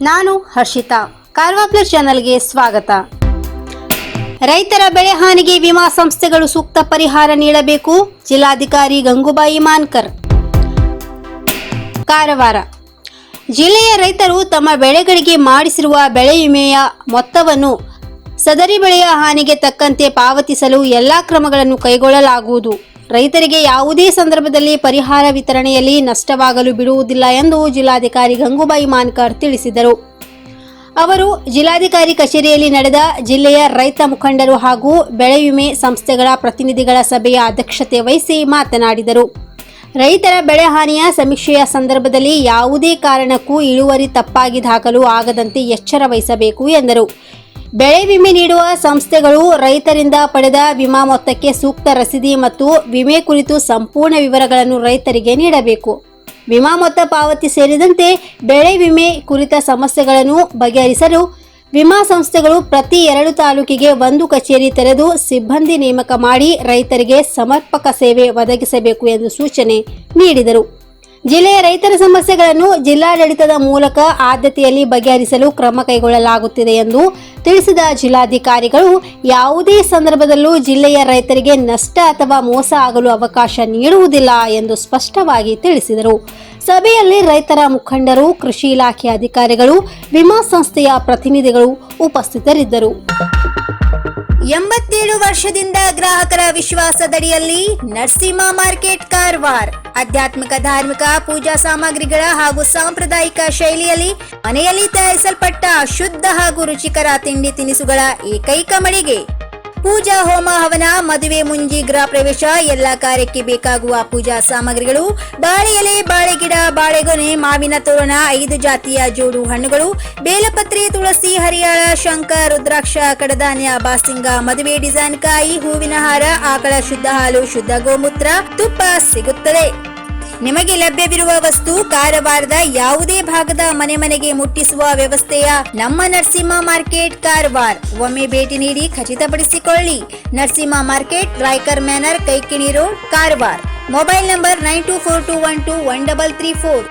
ನಾನು ಹರ್ಷಿತಾ. ಕಾರವಾರ ಪ್ಲಸ್ ಚಾನೆಲ್ಗೆ ಸ್ವಾಗತ. ರೈತರ ಬೆಳೆ ಹಾನಿಗೆ ವಿಮಾ ಸಂಸ್ಥೆಗಳು ಸೂಕ್ತ ಪರಿಹಾರ ನೀಡಬೇಕು. ಜಿಲ್ಲಾಧಿಕಾರಿ ಗಂಗೂಬಾಯಿ ಮಾನ್ಕರ್. ಕಾರವಾರ ಜಿಲ್ಲೆಯ ರೈತರು ತಮ್ಮ ಬೆಳೆಗಳಿಗೆ ಮಾಡಿಸಿರುವ ಬೆಳೆ ವಿಮೆಯ ಮೊತ್ತವನ್ನು ಸದರಿ ಬೆಳೆಯ ಹಾನಿಗೆ ತಕ್ಕಂತೆ ಪಾವತಿಸಲು ಎಲ್ಲಾ ಕ್ರಮಗಳನ್ನು ಕೈಗೊಳ್ಳಲಾಗುವುದು. ರೈತರಿಗೆ ಯಾವುದೇ ಸಂದರ್ಭದಲ್ಲಿ ಪರಿಹಾರ ವಿತರಣೆಯಲ್ಲಿ ನಷ್ಟವಾಗಲು ಬಿಡುವುದಿಲ್ಲ ಎಂದು ಜಿಲ್ಲಾಧಿಕಾರಿ ಗಂಗೂಬಾಯಿ ಮಾನ್ಕರ್ ತಿಳಿಸಿದರು. ಅವರು ಜಿಲ್ಲಾಧಿಕಾರಿ ಕಚೇರಿಯಲ್ಲಿ ನಡೆದ ಜಿಲ್ಲೆಯ ರೈತ ಮುಖಂಡರು ಹಾಗೂ ಬೆಳೆ ವಿಮೆ ಸಂಸ್ಥೆಗಳ ಪ್ರತಿನಿಧಿಗಳ ಸಭೆಯ ಅಧ್ಯಕ್ಷತೆ ವಹಿಸಿ ಮಾತನಾಡಿದರು. ರೈತರ ಬೆಳೆ ಹಾನಿಯ ಸಮೀಕ್ಷೆಯ ಸಂದರ್ಭದಲ್ಲಿ ಯಾವುದೇ ಕಾರಣಕ್ಕೂ ಇಳುವರಿ ತಪ್ಪಾಗಿ ದಾಖಲು ಆಗದಂತೆ ಎಚ್ಚರ ವಹಿಸಬೇಕು ಎಂದರು. ಬೆಳೆ ವಿಮೆ ನೀಡುವ ಸಂಸ್ಥೆಗಳು ರೈತರಿಂದ ಪಡೆದ ವಿಮಾ ಮೊತ್ತಕ್ಕೆ ಸೂಕ್ತ ರಸೀದಿ ಮತ್ತು ವಿಮೆ ಕುರಿತು ಸಂಪೂರ್ಣ ವಿವರಗಳನ್ನು ರೈತರಿಗೆ ನೀಡಬೇಕು. ವಿಮಾ ಮೊತ್ತ ಪಾವತಿ ಸೇರಿದಂತೆ ಬೆಳೆ ವಿಮೆ ಕುರಿತ ಸಮಸ್ಯೆಗಳನ್ನು ಬಗೆಹರಿಸಲು ವಿಮಾ ಸಂಸ್ಥೆಗಳು ಪ್ರತಿ 2 ತಾಲೂಕಿಗೆ 1 ಕಚೇರಿ ತೆರೆದು ಸಿಬ್ಬಂದಿ ನೇಮಕ ಮಾಡಿ ರೈತರಿಗೆ ಸಮರ್ಪಕ ಸೇವೆ ಒದಗಿಸಬೇಕು ಎಂದು ಸೂಚನೆ ನೀಡಿದರು. ಜಿಲ್ಲೆಯ ರೈತರ ಸಮಸ್ಯೆಗಳನ್ನು ಜಿಲ್ಲಾಡಳಿತದ ಮೂಲಕ ಆದ್ಯತೆಯಲ್ಲಿ ಬಗೆಹರಿಸಲು ಕ್ರಮ ಕೈಗೊಳ್ಳಲಾಗುತ್ತಿದೆ ಎಂದು ತಿಳಿಸಿದ ಜಿಲ್ಲಾಧಿಕಾರಿಗಳು, ಯಾವುದೇ ಸಂದರ್ಭದಲ್ಲೂ ಜಿಲ್ಲೆಯ ರೈತರಿಗೆ ನಷ್ಟ ಅಥವಾ ಮೋಸ ಆಗಲು ಅವಕಾಶ ನೀಡುವುದಿಲ್ಲ ಎಂದು ಸ್ಪಷ್ಟವಾಗಿ ತಿಳಿಸಿದರು. ಸಭೆಯಲ್ಲಿ ರೈತರ ಮುಖಂಡರು, ಕೃಷಿ ಇಲಾಖೆ ಅಧಿಕಾರಿಗಳು, ವಿಮಾ ಸಂಸ್ಥೆಯ ಪ್ರತಿನಿಧಿಗಳು ಉಪಸ್ಥಿತರಿದ್ದರು. 87 ವರ್ಷದಿಂದ ಗ್ರಾಹಕರ ವಿಶ್ವಾಸದಡಿಯಲ್ಲಿ ನರಸಿಂಹ ಮಾರ್ಕೆಟ್ ಕಾರವಾರ ಆಧ್ಯಾತ್ಮಿಕ ಧಾರ್ಮಿಕ ಪೂಜಾ ಸಾಮಗ್ರಿಗಳ ಹಾಗೂ ಸಾಂಪ್ರದಾಯಿಕ ಶೈಲಿಯಲ್ಲಿ ಮನೆಯಲ್ಲಿ ತಯಾರಿಸಲ್ಪಟ್ಟ ಶುದ್ಧ ಹಾಗೂ ರುಚಿಕರ ತಿಂಡಿ ತಿನಿಸುಗಳ ಏಕೈಕ ಮಳಿಗೆ. ಪೂಜಾ ಹೋಮ ಹವನ, ಮದುವೆ, ಮುಂಜಿ, ಗೃಹ ಪ್ರವೇಶ ಎಲ್ಲ ಕಾರ್ಯಕ್ಕೆ ಬೇಕಾಗುವ ಪೂಜಾ ಸಾಮಗ್ರಿಗಳು, ಬಾಳೆ ಎಲೆ, ಬಾಳೆಗಿಡ, ಬಾಳೆಗೊನೆ, ಮಾವಿನ ತೋರಣ, 5 ಜಾತಿಯ ಜೋಡು ಹಣ್ಣುಗಳು, ಬೇಲಪತ್ರೆ, ತುಳಸಿ, ಹರಿಯಾಳ, ಶಂಖ, ರುದ್ರಾಕ್ಷ, ಕಡಧಾನ್ಯ, ಬಾಸಿಂಗ, ಮದುವೆ ಡಿಸೈನ್ ಕಾಯಿ, ಹೂವಿನ ಹಾರ, ಆಕಳ ಶುದ್ಧ ಹಾಲು, ಶುದ್ಧ ಗೋಮೂತ್ರ, ತುಪ್ಪ ಸಿಗುತ್ತದೆ. ನಿಮಗೆ ಲಭ್ಯವಿರುವ ವಸ್ತು ಕಾರವಾರದ ಯಾವುದೇ ಭಾಗದ ಮನೆಗೆ ಮುಟ್ಟಿಸುವ ವ್ಯವಸ್ಥೆಯ ನಮ್ಮ ನರಸಿಂಹ ಮಾರ್ಕೆಟ್ ಕಾರವಾರ. ಒಮ್ಮೆ ಭೇಟಿ ನೀಡಿ ಖಚಿತಪಡಿಸಿಕೊಳ್ಳಿ. Narasimha market, Raikar manner, Kaikini road, Karwar. Mobile number 9242121334.